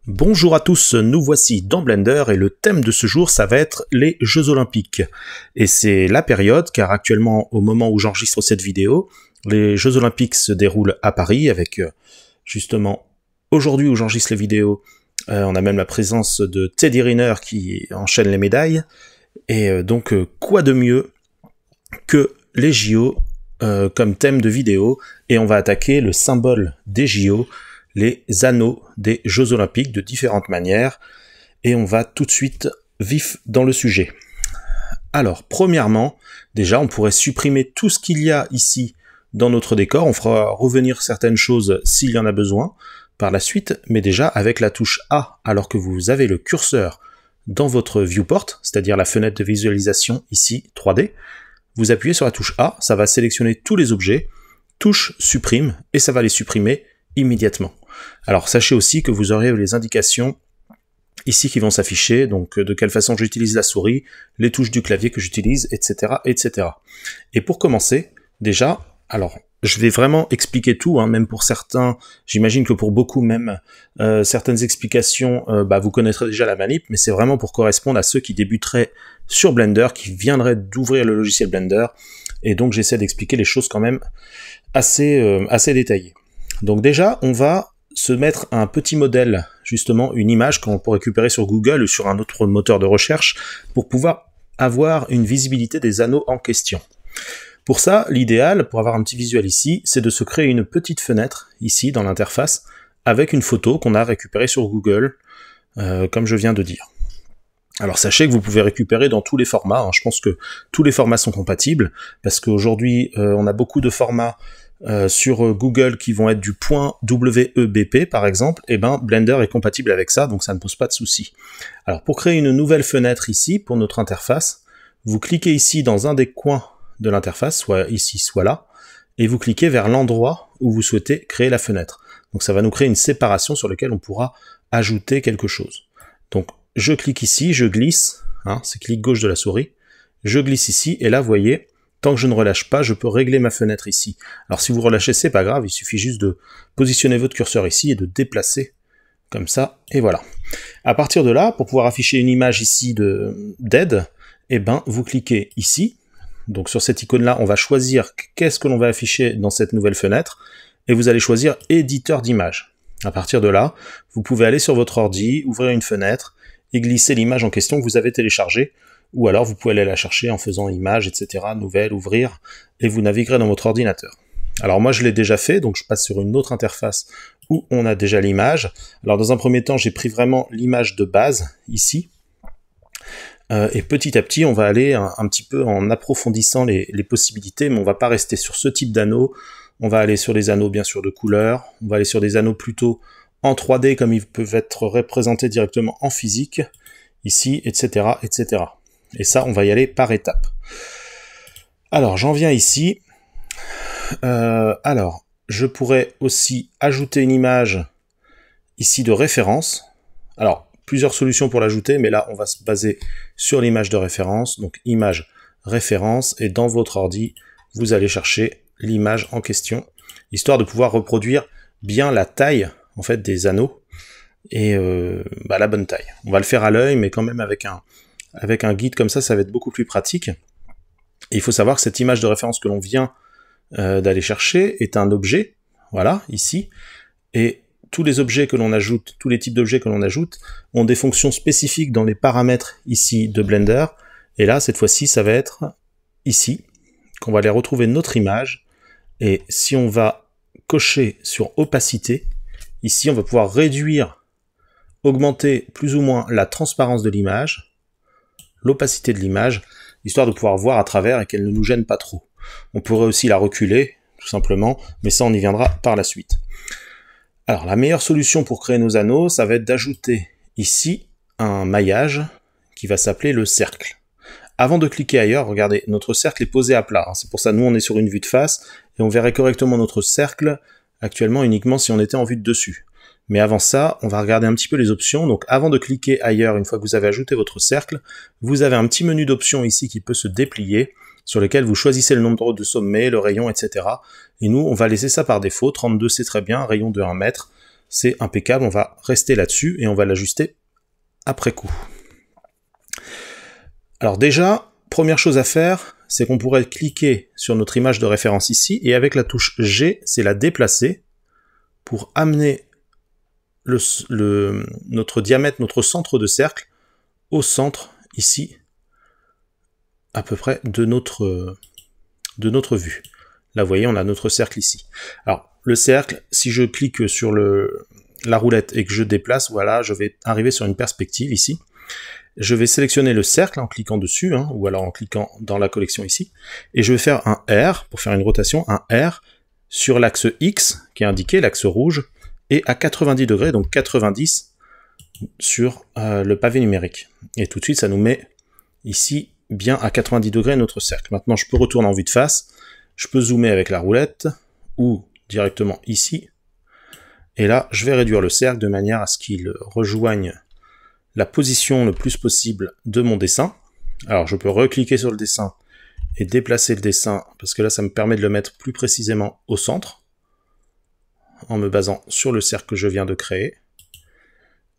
Bonjour à tous, nous voici dans Blender et le thème de ce jour ça va être les Jeux Olympiques. Et c'est la période car actuellement au moment où j'enregistre cette vidéo, les Jeux Olympiques se déroulent à Paris avec justement aujourd'hui où j'enregistre les vidéos, on a même la présence de Teddy Riner qui enchaîne les médailles. Et donc quoi de mieux que les JO comme thème de vidéo, et on va attaquer le symbole des JO, les anneaux des Jeux Olympiques de différentes manières, et on va tout de suite vif dans le sujet. Alors, premièrement, déjà, on pourrait supprimer tout ce qu'il y a ici dans notre décor, on fera revenir certaines choses s'il y en a besoin par la suite, mais déjà, avec la touche A, alors que vous avez le curseur dans votre viewport, c'est-à-dire la fenêtre de visualisation ici, 3D, vous appuyez sur la touche A, ça va sélectionner tous les objets, touche supprime, et ça va les supprimer immédiatement. Alors sachez aussi que vous aurez les indications ici qui vont s'afficher, donc de quelle façon j'utilise la souris, les touches du clavier que j'utilise, etc., etc. Et pour commencer, déjà, alors je vais vraiment expliquer tout, hein, même pour certains, j'imagine que pour beaucoup même, certaines explications, vous connaîtrez déjà la manip, mais c'est vraiment pour correspondre à ceux qui débuteraient sur Blender, qui viendraient d'ouvrir le logiciel Blender, et donc j'essaie d'expliquer les choses quand même assez détaillées. Donc déjà, on va se mettre un petit modèle, justement une image qu'on peut récupérer sur Google ou sur un autre moteur de recherche pour pouvoir avoir une visibilité des anneaux en question. Pour ça, l'idéal, pour avoir un petit visuel ici, c'est de se créer une petite fenêtre, ici, dans l'interface, avec une photo qu'on a récupérée sur Google, comme je viens de dire. Alors sachez que vous pouvez récupérer dans tous les formats, hein. Je pense que tous les formats sont compatibles, parce qu'aujourd'hui, on a beaucoup de formats sur Google qui vont être du .webp par exemple, et Blender est compatible avec ça, donc ça ne pose pas de souci. Alors pour créer une nouvelle fenêtre ici, pour notre interface, vous cliquez ici dans un des coins de l'interface, soit ici, soit là, et vous cliquez vers l'endroit où vous souhaitez créer la fenêtre. Donc ça va nous créer une séparation sur laquelle on pourra ajouter quelque chose. Donc je clique ici, je glisse, hein, c'est clic gauche de la souris, je glisse ici, et là vous voyez, tant que je ne relâche pas, je peux régler ma fenêtre ici. Alors si vous relâchez, c'est pas grave, il suffit juste de positionner votre curseur ici et de déplacer comme ça, et voilà. À partir de là, pour pouvoir afficher une image ici d'aide, vous cliquez ici, donc sur cette icône-là, on va choisir qu'est-ce que l'on va afficher dans cette nouvelle fenêtre, et vous allez choisir éditeur d'image. À partir de là, vous pouvez aller sur votre ordi, ouvrir une fenêtre, et glisser l'image en question que vous avez téléchargée, ou alors vous pouvez aller la chercher en faisant image, etc., nouvelle, ouvrir, et vous naviguerez dans votre ordinateur. Alors moi je l'ai déjà fait, donc je passe sur une autre interface où on a déjà l'image. Alors dans un premier temps, j'ai pris vraiment l'image de base, ici, et petit à petit, on va aller un petit peu en approfondissant les possibilités, mais on va pas rester sur ce type d'anneaux, on va aller sur des anneaux bien sûr de couleur, on va aller sur des anneaux plutôt en 3D comme ils peuvent être représentés directement en physique, ici, etc., etc. Et ça, on va y aller par étapes. Alors, j'en viens ici. Alors, je pourrais aussi ajouter une image ici de référence. Alors, plusieurs solutions pour l'ajouter, mais là, on va se baser sur l'image de référence. Donc, image référence, et dans votre ordi, vous allez chercher l'image en question, histoire de pouvoir reproduire bien la taille, en fait, des anneaux, et la bonne taille. On va le faire à l'œil, mais quand même avec un guide comme ça, ça va être beaucoup plus pratique. Et il faut savoir que cette image de référence que l'on vient d'aller chercher est un objet, voilà, ici, et tous les objets que l'on ajoute, tous les types d'objets que l'on ajoute, ont des fonctions spécifiques dans les paramètres ici de Blender, et là, cette fois-ci, ça va être ici, qu'on va aller retrouver notre image, et si on va cocher sur opacité, ici, on va pouvoir réduire, augmenter plus ou moins la transparence de l'image, l'opacité de l'image, histoire de pouvoir voir à travers et qu'elle ne nous gêne pas trop. On pourrait aussi la reculer, tout simplement, mais ça on y viendra par la suite. Alors la meilleure solution pour créer nos anneaux, ça va être d'ajouter ici un maillage qui va s'appeler le cercle. Avant de cliquer ailleurs, regardez, notre cercle est posé à plat, hein. C'est pour ça nous on est sur une vue de face, et on verrait correctement notre cercle actuellement uniquement si on était en vue de dessus. Mais avant ça, on va regarder un petit peu les options. Donc avant de cliquer ailleurs, une fois que vous avez ajouté votre cercle, vous avez un petit menu d'options ici qui peut se déplier, sur lequel vous choisissez le nombre de sommets, le rayon, etc. Et nous, on va laisser ça par défaut. 32, c'est très bien, un rayon de 1 mètre. c'est impeccable, on va rester là-dessus et on va l'ajuster après coup. Alors déjà, première chose à faire, c'est qu'on pourrait cliquer sur notre image de référence ici, et avec la touche G, c'est la déplacer pour amener notre diamètre, notre centre de cercle, au centre, ici, à peu près de notre vue. Là, vous voyez, on a notre cercle ici. Alors, le cercle, si je clique sur la roulette et que je déplace, voilà, je vais arriver sur une perspective ici. Je vais sélectionner le cercle en cliquant dessus, hein, ou alors en cliquant dans la collection ici, et je vais faire un R, pour faire une rotation, un R sur l'axe X, qui est indiqué, l'axe rouge, et à 90 degrés, donc 90 sur le pavé numérique. Et tout de suite, ça nous met ici, bien à 90 degrés, notre cercle. Maintenant, je peux retourner en vue de face, je peux zoomer avec la roulette, ou directement ici, et là, je vais réduire le cercle de manière à ce qu'il rejoigne la position le plus possible de mon dessin. Alors je peux recliquer sur le dessin et déplacer le dessin, parce que là ça me permet de le mettre plus précisément au centre, en me basant sur le cercle que je viens de créer.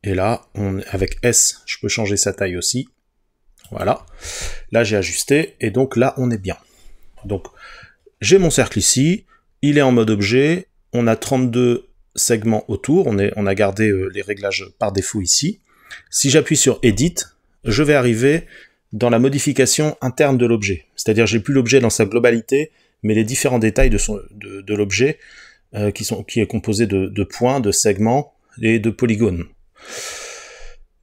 Et là, avec S, je peux changer sa taille aussi. Voilà. Là j'ai ajusté, et donc là on est bien. Donc j'ai mon cercle ici, il est en mode objet, on a 32 segments autour, on a gardé les réglages par défaut ici. Si j'appuie sur Edit, je vais arriver dans la modification interne de l'objet. C'est-à-dire, j'ai plus l'objet dans sa globalité, mais les différents détails de l'objet qui est composé de points, de segments et de polygones.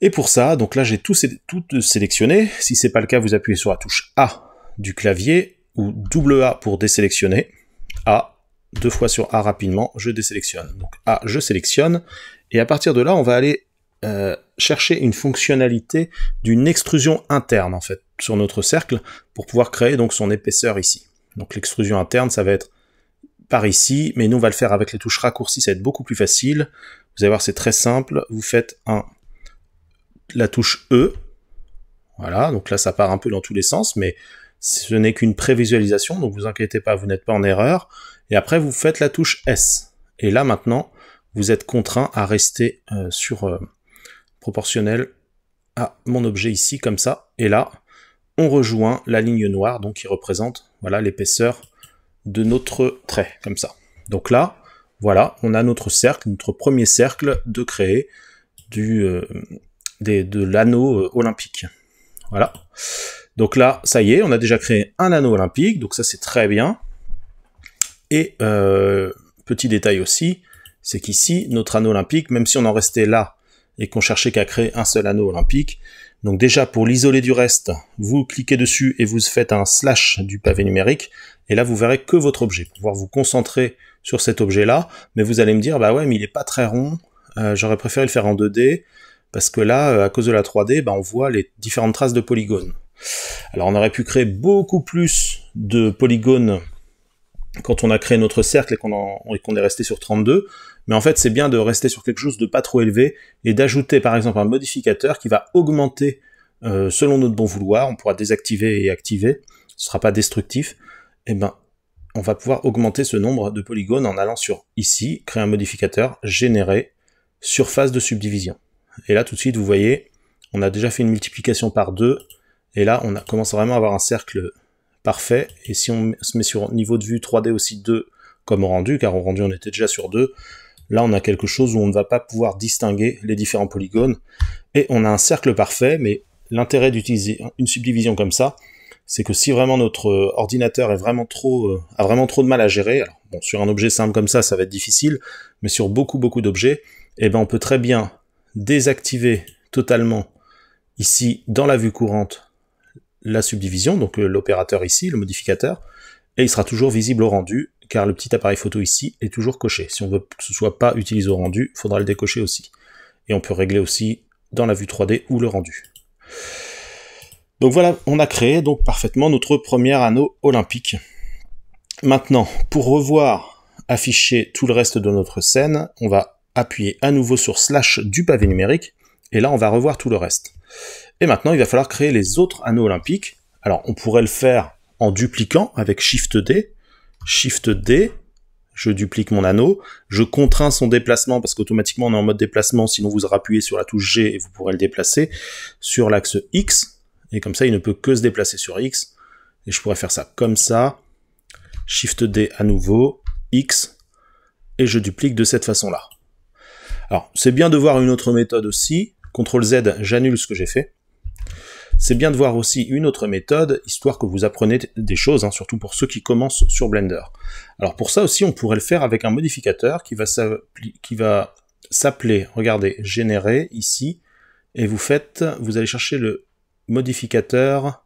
Et pour ça, donc là j'ai tout sélectionné. Si c'est pas le cas, vous appuyez sur la touche A du clavier ou double A pour désélectionner. A, 2 fois sur A rapidement, je désélectionne. Donc A, je sélectionne, et à partir de là, on va aller chercher une fonctionnalité d'une extrusion interne en fait sur notre cercle pour pouvoir créer donc son épaisseur ici. Donc l'extrusion interne, ça va être par ici, mais nous on va le faire avec les touches raccourcies, ça va être beaucoup plus facile. Vous allez voir, c'est très simple. Vous faites la touche E, voilà, donc là ça part un peu dans tous les sens, mais ce n'est qu'une prévisualisation, donc vous inquiétez pas, vous n'êtes pas en erreur. Et après vous faites la touche S, et là maintenant vous êtes contraint à rester proportionnel à mon objet ici, comme ça, et là, on rejoint la ligne noire, donc qui représente, voilà, l'épaisseur de notre trait, comme ça. Donc là, voilà, on a notre cercle, notre premier cercle de créer de l'anneau olympique. Voilà. Donc là, ça y est, on a déjà créé un anneau olympique, donc ça c'est très bien. Et petit détail aussi, c'est qu'ici, notre anneau olympique, même si on en restait là, et qu'on cherchait qu'à créer un seul anneau olympique. Donc déjà, pour l'isoler du reste, vous cliquez dessus et vous faites un slash du pavé numérique, et là vous verrez que votre objet, pour pouvoir vous concentrer sur cet objet-là, mais vous allez me dire, bah ouais, mais il est pas très rond, j'aurais préféré le faire en 2D, parce que là, à cause de la 3D, bah, on voit les différentes traces de polygones. Alors on aurait pu créer beaucoup plus de polygones quand on a créé notre cercle et qu'on est resté sur 32, mais en fait c'est bien de rester sur quelque chose de pas trop élevé et d'ajouter par exemple un modificateur qui va augmenter selon notre bon vouloir. On pourra désactiver et activer, ce sera pas destructif. Et ben on va pouvoir augmenter ce nombre de polygones en allant sur ici, créer un modificateur, générer surface de subdivision. Et là tout de suite vous voyez, on a déjà fait une multiplication par 2, et là on commence vraiment à avoir un cercle parfait. Et si on se met sur niveau de vue 3D aussi 2 comme au rendu, car au rendu on était déjà sur 2, là on a quelque chose où on ne va pas pouvoir distinguer les différents polygones, et on a un cercle parfait. Mais l'intérêt d'utiliser une subdivision comme ça, c'est que si vraiment notre ordinateur est vraiment a vraiment trop de mal à gérer, alors bon, sur un objet simple comme ça va être difficile, mais sur beaucoup d'objets, eh ben on peut très bien désactiver totalement ici dans la vue courante la subdivision, donc l'opérateur ici, le modificateur, et il sera toujours visible au rendu, car le petit appareil photo ici est toujours coché. Si on veut que ce soit pas utilisé au rendu, il faudra le décocher aussi. Et on peut régler aussi dans la vue 3D ou le rendu. Donc voilà, on a créé donc parfaitement notre premier anneau olympique. Maintenant, pour revoir afficher tout le reste de notre scène, on va appuyer à nouveau sur slash du pavé numérique, et là on va revoir tout le reste. Et maintenant il va falloir créer les autres anneaux olympiques. Alors on pourrait le faire en dupliquant avec Shift D, je duplique mon anneau, je contrains son déplacement parce qu'automatiquement on est en mode déplacement, sinon vous appuyez sur la touche G et vous pourrez le déplacer sur l'axe X, et comme ça il ne peut que se déplacer sur X, et je pourrais faire ça comme ça, Shift D à nouveau, X, et je duplique de cette façon-là. Alors, c'est bien de voir une autre méthode aussi, CTRL Z, j'annule ce que j'ai fait. C'est bien de voir aussi une autre méthode, histoire que vous appreniez des choses, hein, surtout pour ceux qui commencent sur Blender. Alors pour ça aussi, on pourrait le faire avec un modificateur qui va s'appeler, regardez, générer, ici, et vous allez chercher le modificateur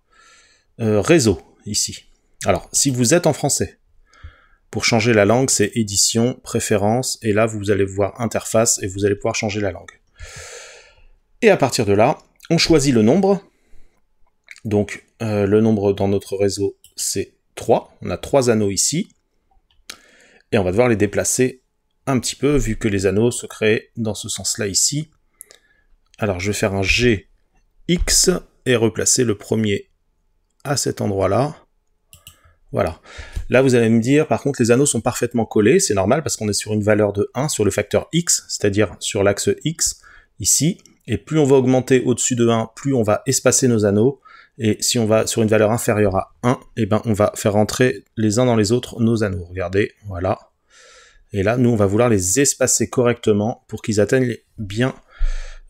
réseau, ici. Alors, si vous êtes en français, pour changer la langue, c'est édition, préférences, et là, vous allez voir interface, et vous allez pouvoir changer la langue. Et à partir de là, on choisit le nombre. Donc, le nombre dans notre réseau, c'est 3. On a 3 anneaux ici. Et on va devoir les déplacer un petit peu, vu que les anneaux se créent dans ce sens-là ici. Alors, je vais faire un GX et replacer le premier à cet endroit-là. Voilà. Là, vous allez me dire, par contre, les anneaux sont parfaitement collés. C'est normal parce qu'on est sur une valeur de 1 sur le facteur X, c'est-à-dire sur l'axe X, ici. Et plus on va augmenter au-dessus de 1, plus on va espacer nos anneaux. Et si on va sur une valeur inférieure à 1, eh ben, on va faire rentrer les uns dans les autres nos anneaux. Regardez, voilà. Et là, nous, on va vouloir les espacer correctement pour qu'ils atteignent bien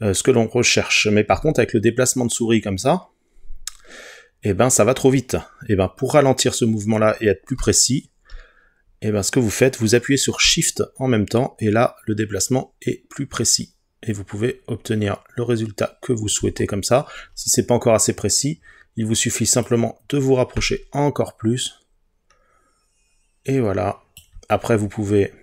ce que l'on recherche. Mais par contre, avec le déplacement de souris comme ça, eh ben, ça va trop vite. Eh ben, pour ralentir ce mouvement-là et être plus précis, eh ben, ce que vous faites, vous appuyez sur Shift en même temps, et là, le déplacement est plus précis. Et vous pouvez obtenir le résultat que vous souhaitez comme ça. Si c'est pas encore assez précis, il vous suffit simplement de vous rapprocher encore plus. Et voilà. Après, vous pouvez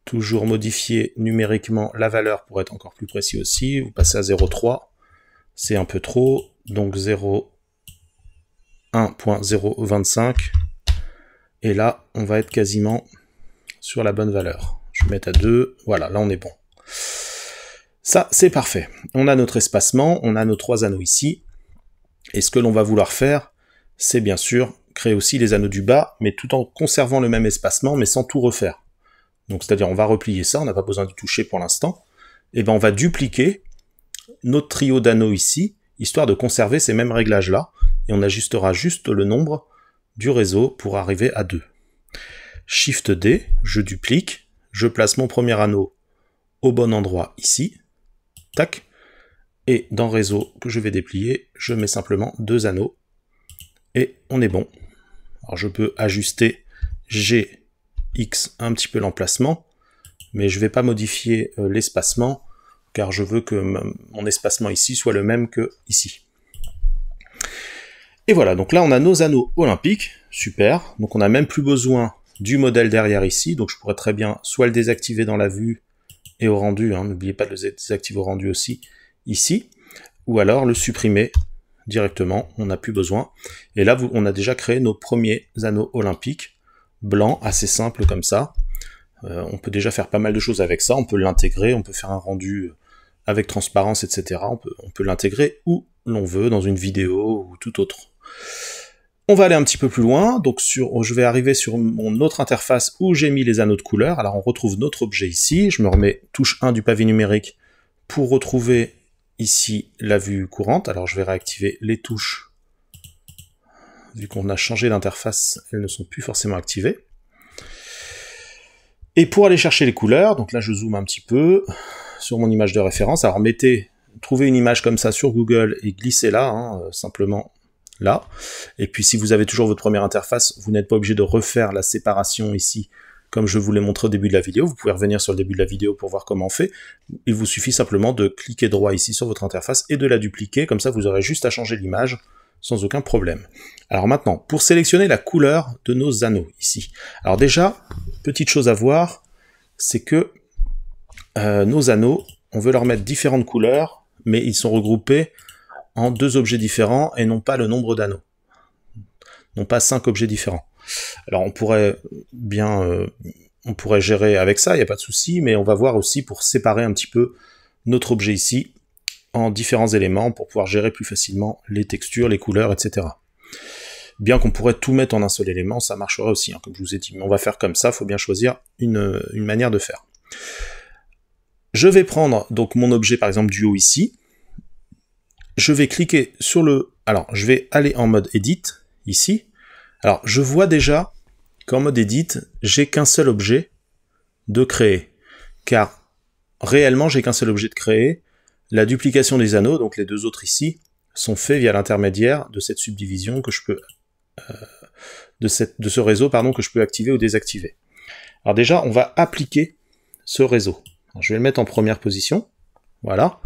toujours modifier numériquement la valeur pour être encore plus précis aussi. Vous passez à 0,3. C'est un peu trop. Donc 1.025. Et là, on va être quasiment sur la bonne valeur. Je vais mettre à 2. Voilà, là on est bon. Ça, c'est parfait. On a notre espacement, on a nos 3 anneaux ici. Et ce que l'on va vouloir faire, c'est bien sûr créer aussi les anneaux du bas, mais tout en conservant le même espacement, mais sans tout refaire. Donc, c'est-à-dire, on va replier ça, on n'a pas besoin de toucher pour l'instant. Et ben, on va dupliquer notre trio d'anneaux ici, histoire de conserver ces mêmes réglages-là. Et on ajustera juste le nombre du réseau pour arriver à 2. Shift D, je duplique, je place mon premier anneau au bon endroit ici, tac, et dans réseau que je vais déplier, je mets simplement 2 anneaux, et on est bon. Alors je peux ajuster GX un petit peu l'emplacement, mais je ne vais pas modifier l'espacement, car je veux que mon espacement ici soit le même que ici. Et voilà, donc là on a nos anneaux olympiques, super, donc on n'a même plus besoin du modèle derrière ici, donc je pourrais très bien soit le désactiver dans la vue, et au rendu, hein, n'oubliez pas de le désactiver au rendu aussi, ici, ou alors le supprimer directement, on n'a plus besoin. Et là, on a déjà créé nos premiers anneaux olympiques, blancs, assez simples comme ça. On peut déjà faire pas mal de choses avec ça, on peut l'intégrer, on peut faire un rendu avec transparence, etc. On peut l'intégrer où l'on veut, dans une vidéo ou tout autre. On va aller un petit peu plus loin, donc je vais arriver sur mon autre interface où j'ai mis les anneaux de couleur. Alors on retrouve notre objet ici, je me remets touche 1 du pavé numérique pour retrouver ici la vue courante. Alors je vais réactiver les touches, vu qu'on a changé d'interface, elles ne sont plus forcément activées. Et pour aller chercher les couleurs, donc là je zoome un petit peu sur mon image de référence, alors trouvez une image comme ça sur Google et glissez-la, hein, simplement là, et puis si vous avez toujours votre première interface, vous n'êtes pas obligé de refaire la séparation ici, comme je vous l'ai montré au début de la vidéo. Vous pouvez revenir sur le début de la vidéo pour voir comment on fait. Il vous suffit simplement de cliquer droit ici sur votre interface et de la dupliquer, comme ça vous aurez juste à changer l'image sans aucun problème. Alors maintenant, pour sélectionner la couleur de nos anneaux ici. Alors déjà, petite chose à voir, c'est que nos anneaux, on veut leur mettre différentes couleurs, mais ils sont regroupés en 2 objets différents et non pas le nombre d'anneaux. Non pas 5 objets différents. Alors on pourrait gérer avec ça, il n'y a pas de souci, mais on va voir aussi pour séparer un petit peu notre objet ici en différents éléments pour pouvoir gérer plus facilement les textures, les couleurs, etc. Bien qu'on pourrait tout mettre en un seul élément, ça marcherait aussi, hein, comme je vous ai dit. Mais on va faire comme ça, il faut bien choisir une manière de faire. Je vais prendre donc mon objet, par exemple, du haut ici. Je vais cliquer sur le... Alors, je vais aller en mode Edit, ici. Alors, je vois déjà qu'en mode Edit, j'ai qu'un seul objet de créer. Car, réellement, j'ai qu'un seul objet de créer. La duplication des anneaux, donc les deux autres ici, sont faits via l'intermédiaire de cette subdivision que je peux... de ce réseau, pardon, que je peux activer ou désactiver. Alors déjà, on va appliquer ce réseau. Alors, je vais le mettre en première position. Voilà.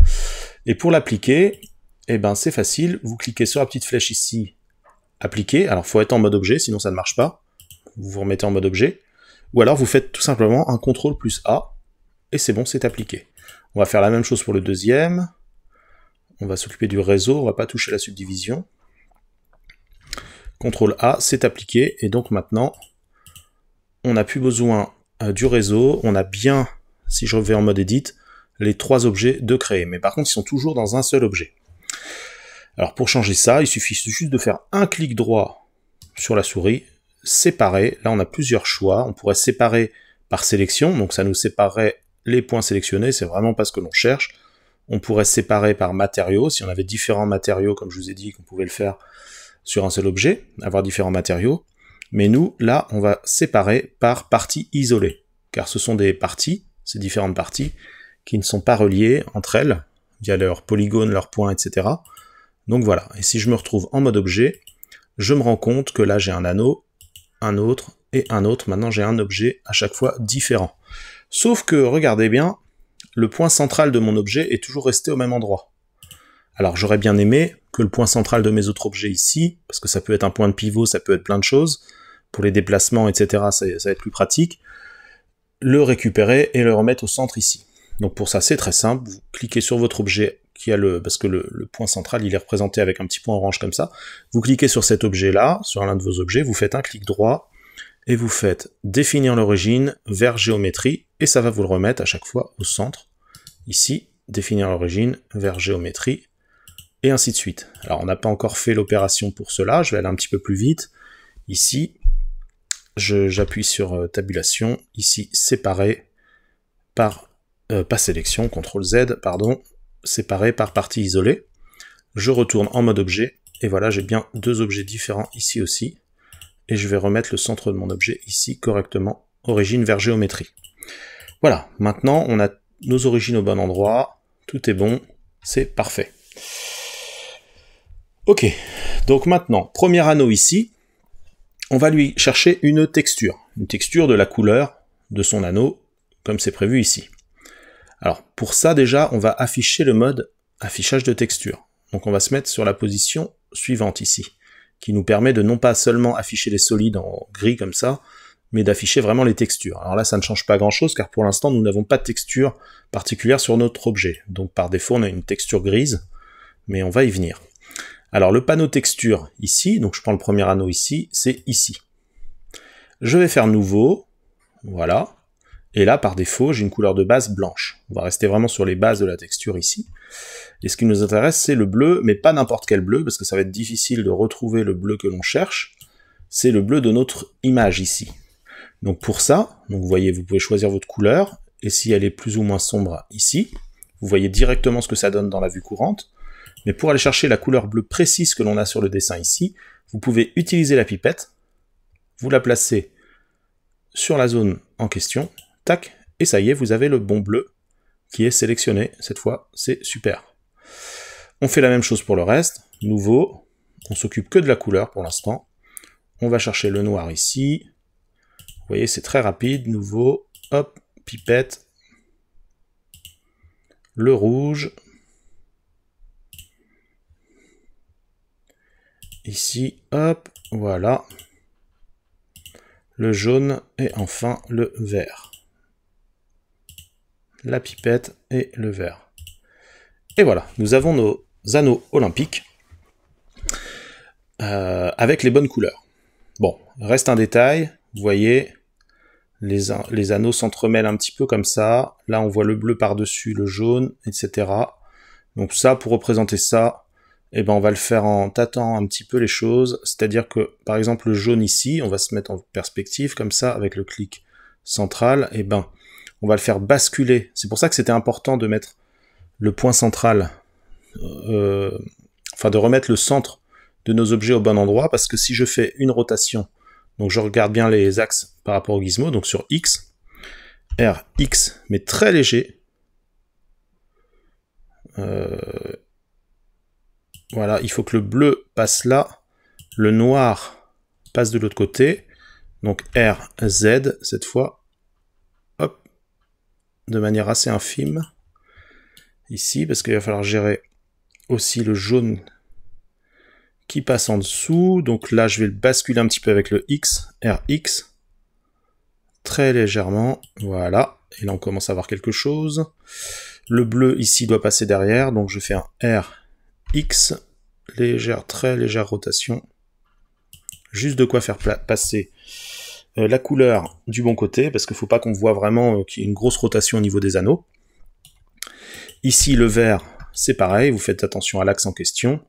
Et pour l'appliquer, eh ben, c'est facile. Vous cliquez sur la petite flèche ici, appliquer. Alors, il faut être en mode objet, sinon ça ne marche pas. Vous vous remettez en mode objet. Ou alors, vous faites tout simplement un CTRL plus A. Et c'est bon, c'est appliqué. On va faire la même chose pour le deuxième. On va s'occuper du réseau, on va pas toucher la subdivision. CTRL A, c'est appliqué. Et donc maintenant, on n'a plus besoin du réseau. On a bien, si je reviens en mode Edit, les trois objets de créer. Mais par contre, ils sont toujours dans un seul objet. Alors pour changer ça, il suffit juste de faire un clic droit sur la souris, séparer. Là, on a plusieurs choix. On pourrait séparer par sélection, donc ça nous séparerait les points sélectionnés, c'est vraiment pas ce que l'on cherche. On pourrait séparer par matériaux, si on avait différents matériaux, comme je vous ai dit, qu'on pouvait le faire sur un seul objet, avoir différents matériaux. Mais nous, là, on va séparer par partie isolée, car ce sont des parties, ces différentes parties, qui ne sont pas reliées entre elles, via leurs polygones, leurs points, etc. Donc voilà, et si je me retrouve en mode objet, je me rends compte que là j'ai un anneau, un autre et un autre. Maintenant j'ai un objet à chaque fois différent. Sauf que, regardez bien, le point central de mon objet est toujours resté au même endroit. Alors j'aurais bien aimé que le point central de mes autres objets ici, parce que ça peut être un point de pivot, ça peut être plein de choses, pour les déplacements, etc., ça va être plus pratique, le récupérer et le remettre au centre ici. Donc pour ça c'est très simple, vous cliquez sur votre objet qui a parce que le point central il est représenté avec un petit point orange comme ça, vous cliquez sur cet objet là, sur l'un de vos objets, vous faites un clic droit, et vous faites définir l'origine vers géométrie, et ça va vous le remettre à chaque fois au centre, ici, définir l'origine vers géométrie, et ainsi de suite. Alors on n'a pas encore fait l'opération pour cela, je vais aller un petit peu plus vite, ici, j'appuie sur tabulation, ici, séparer par, pas sélection, CTRL Z, pardon, séparé par partie isolée, je retourne en mode objet, et voilà, j'ai bien deux objets différents ici aussi, et je vais remettre le centre de mon objet ici correctement, origine vers géométrie. Voilà, maintenant on a nos origines au bon endroit, tout est bon, c'est parfait. Ok, donc maintenant, premier anneau ici, on va lui chercher une texture de la couleur de son anneau, comme c'est prévu ici. Alors pour ça déjà, on va afficher le mode affichage de texture. Donc on va se mettre sur la position suivante ici, qui nous permet de non pas seulement afficher les solides en gris comme ça, mais d'afficher vraiment les textures. Alors là, ça ne change pas grand-chose, car pour l'instant, nous n'avons pas de texture particulière sur notre objet. Donc par défaut, on a une texture grise, mais on va y venir. Alors le panneau texture ici, donc je prends le premier anneau ici, c'est ici. Je vais faire nouveau, voilà. Et là, par défaut, j'ai une couleur de base blanche. On va rester vraiment sur les bases de la texture ici. Et ce qui nous intéresse, c'est le bleu, mais pas n'importe quel bleu, parce que ça va être difficile de retrouver le bleu que l'on cherche. C'est le bleu de notre image ici. Donc pour ça, donc vous voyez, vous pouvez choisir votre couleur, et si elle est plus ou moins sombre ici, vous voyez directement ce que ça donne dans la vue courante. Mais pour aller chercher la couleur bleue précise que l'on a sur le dessin ici, vous pouvez utiliser la pipette, vous la placez sur la zone en question, tac, et ça y est, vous avez le bon bleu qui est sélectionné. Cette fois, c'est super. On fait la même chose pour le reste. Nouveau, on s'occupe que de la couleur pour l'instant. On va chercher le noir ici. Vous voyez, c'est très rapide. Nouveau, hop, pipette. Le rouge. Ici, hop, voilà. Le jaune et enfin le vert. La pipette et le vert. Et voilà, nous avons nos anneaux olympiques avec les bonnes couleurs. Bon, reste un détail, vous voyez, les anneaux s'entremêlent un petit peu comme ça. Là, on voit le bleu par-dessus, le jaune, etc. Donc ça, pour représenter ça, eh ben on va le faire en tâtant un petit peu les choses, c'est-à-dire que par exemple le jaune ici, on va se mettre en perspective comme ça avec le clic central, eh ben on va le faire basculer. C'est pour ça que c'était important de mettre le point central, enfin de remettre le centre de nos objets au bon endroit, parce que si je fais une rotation, donc je regarde bien les axes par rapport au gizmo, donc sur X, R, X, mais très léger, voilà, il faut que le bleu passe là, le noir passe de l'autre côté, donc R, Z, cette fois, hop, de manière assez infime, ici, parce qu'il va falloir gérer aussi le jaune qui passe en dessous, donc là je vais le basculer un petit peu avec le X, RX, très légèrement, voilà, et là on commence à voir quelque chose. Le bleu ici doit passer derrière, donc je fais un RX, légère, très légère rotation, juste de quoi faire passer la couleur du bon côté, parce qu'il ne faut pas qu'on voit vraiment qu'il y ait une grosse rotation au niveau des anneaux. Ici le vert, c'est pareil, vous faites attention à l'axe en question.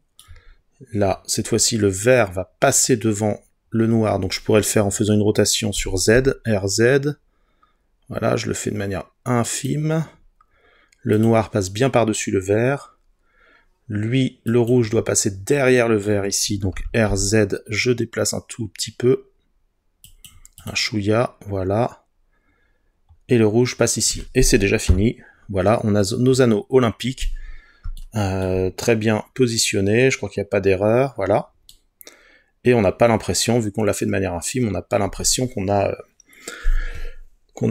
Là, cette fois-ci, le vert va passer devant le noir, donc je pourrais le faire en faisant une rotation sur Z, RZ. Voilà, je le fais de manière infime. Le noir passe bien par-dessus le vert. Lui, le rouge doit passer derrière le vert ici, donc RZ, je déplace un tout petit peu. Un chouïa, voilà. Et le rouge passe ici. Et c'est déjà fini. Voilà, on a nos anneaux olympiques. Très bien positionné, je crois qu'il n'y a pas d'erreur, voilà. Et on n'a pas l'impression, vu qu'on l'a fait de manière infime, on n'a pas l'impression qu'on a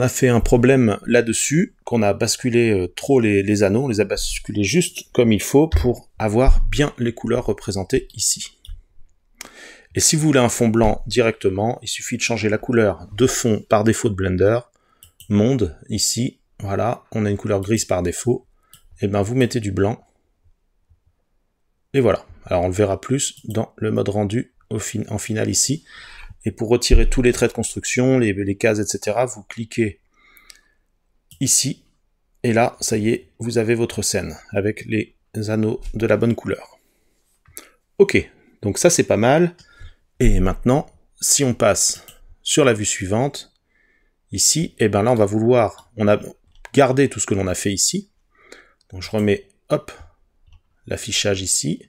fait un problème là-dessus, qu'on a basculé trop les anneaux, on les a basculés juste comme il faut pour avoir bien les couleurs représentées ici. Et si vous voulez un fond blanc directement, il suffit de changer la couleur de fond par défaut de Blender, monde, ici, voilà, on a une couleur grise par défaut, et ben vous mettez du blanc, et voilà. Alors on le verra plus dans le mode rendu en finale ici. Et pour retirer tous les traits de construction, les cases, etc., vous cliquez ici. Et là, ça y est, vous avez votre scène avec les anneaux de la bonne couleur. Ok, donc ça c'est pas mal. Et maintenant, si on passe sur la vue suivante, ici, et ben là on va vouloir, on a gardé tout ce que l'on a fait ici. Donc je remets, hop, l'affichage ici,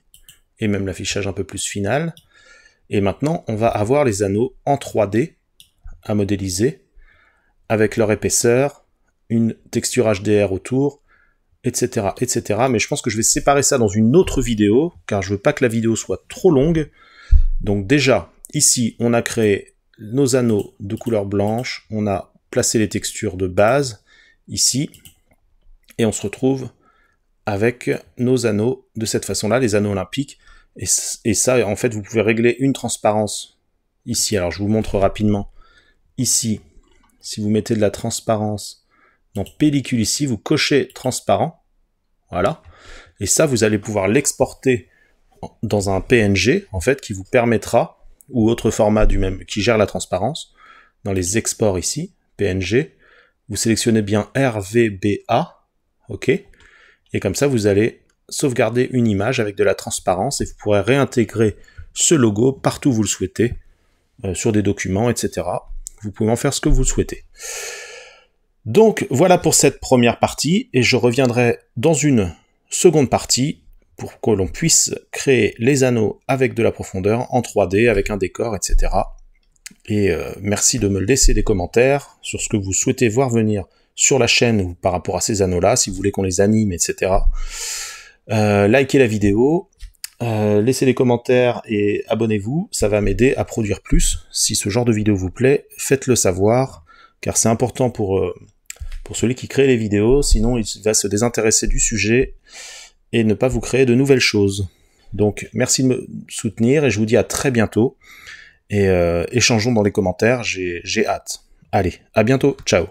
et même l'affichage un peu plus final. Et maintenant, on va avoir les anneaux en 3D à modéliser, avec leur épaisseur, une texture HDR autour, etc., etc. Mais je pense que je vais séparer ça dans une autre vidéo, car je veux pas que la vidéo soit trop longue. Donc déjà, ici, on a créé nos anneaux de couleur blanche, on a placé les textures de base, ici, et on se retrouve avec nos anneaux de cette façon-là, les anneaux olympiques. Et ça, en fait, vous pouvez régler une transparence ici. Alors, je vous montre rapidement. Ici, si vous mettez de la transparence dans pellicule ici, vous cochez transparent. Voilà. Et ça, vous allez pouvoir l'exporter dans un PNG, en fait, qui vous permettra, ou autre format du même, qui gère la transparence, dans les exports ici, PNG, vous sélectionnez bien RVBA, ok, et comme ça, vous allez sauvegarder une image avec de la transparence et vous pourrez réintégrer ce logo partout où vous le souhaitez, sur des documents, etc. Vous pouvez en faire ce que vous souhaitez. Donc voilà pour cette première partie et je reviendrai dans une seconde partie pour que l'on puisse créer les anneaux avec de la profondeur en 3D, avec un décor, etc. Et merci de me laisser des commentaires sur ce que vous souhaitez voir venir sur la chaîne ou par rapport à ces anneaux-là, si vous voulez qu'on les anime, etc. Likez la vidéo, laissez des commentaires et abonnez-vous, ça va m'aider à produire plus. Si ce genre de vidéo vous plaît, faites-le savoir, car c'est important pour celui qui crée les vidéos, sinon il va se désintéresser du sujet et ne pas vous créer de nouvelles choses. Donc merci de me soutenir et je vous dis à très bientôt, et échangeons dans les commentaires, j'ai hâte. Allez, à bientôt, ciao.